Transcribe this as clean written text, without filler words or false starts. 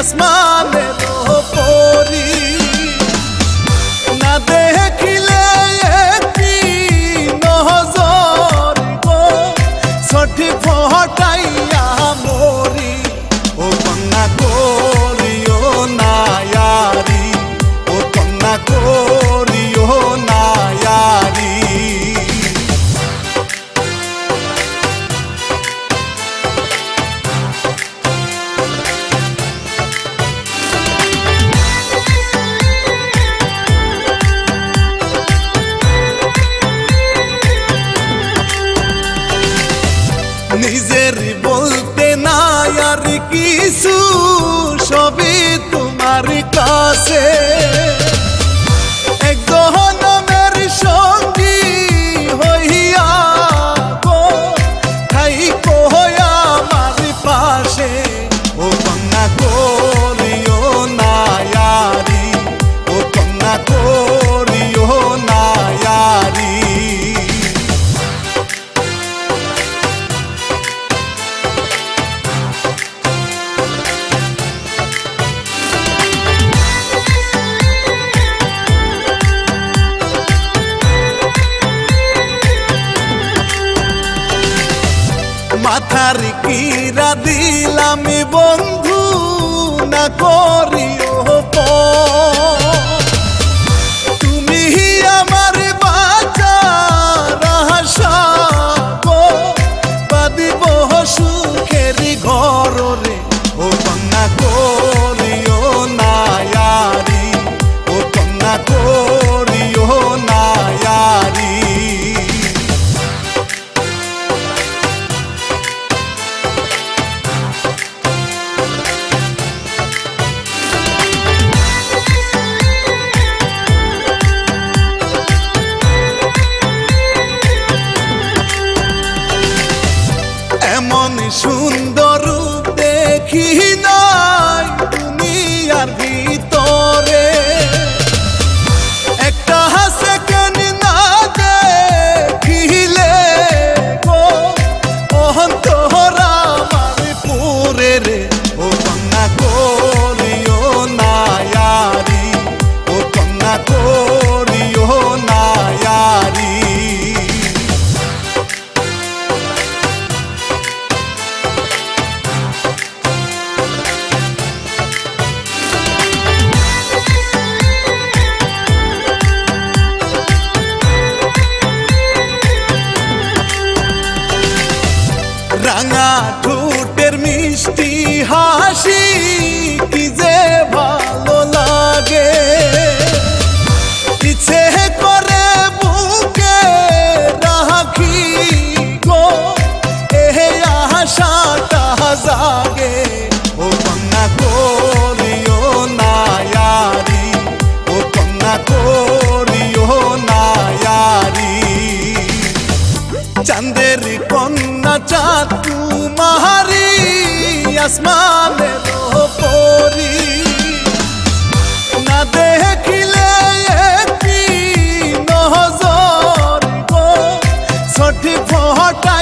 আসমানের পরি না দেখিলে একটি নজর গো ছটি ফটাইয়া মরি ও কন্যা করিও না ইয়ারি ও কন্যা করিও না ইয়ারি নিজের বলতে না আর কিছু সবই তোমার কাছে এক জনমের সঙ্গী হইয়া গো থাইকো আমার পাশে ও কন্যা করিও না ইয়ারি ও কন্যা করিও না ইয়ারি মাথার কিরা দিলাম বন্ধু না করিও তুমি আমার বাঁচার আশা গো বাঁধিব সুখের ঘর রে ও কন্যা করিও না ইয়ারি ও কন্যা করিও না ইয়ারি এমন সুন্দর দেখি নাই দুনিয়ার ভিতরে একটা সেকেন্ড না দেখিলে গো অন্তর আমার পুরে রে ও কন্যা করিও না ইয়ারি ও কন্যা করিও না ইয়ারি রাঙা ঠোঁটের মিষ্টি হাসি কি যে ভালো লাগে ইচ্ছে করে বুকে রাখি গো এ আশাটা জাগে ও কন্যা করিও না ইয়ারি ও কন্যা করিও না ইয়ারি চাঁদের কন্যা চাঁদ তোমারি আসমানের পরি না দেখিলে একটি নজর গো ছটি ফটা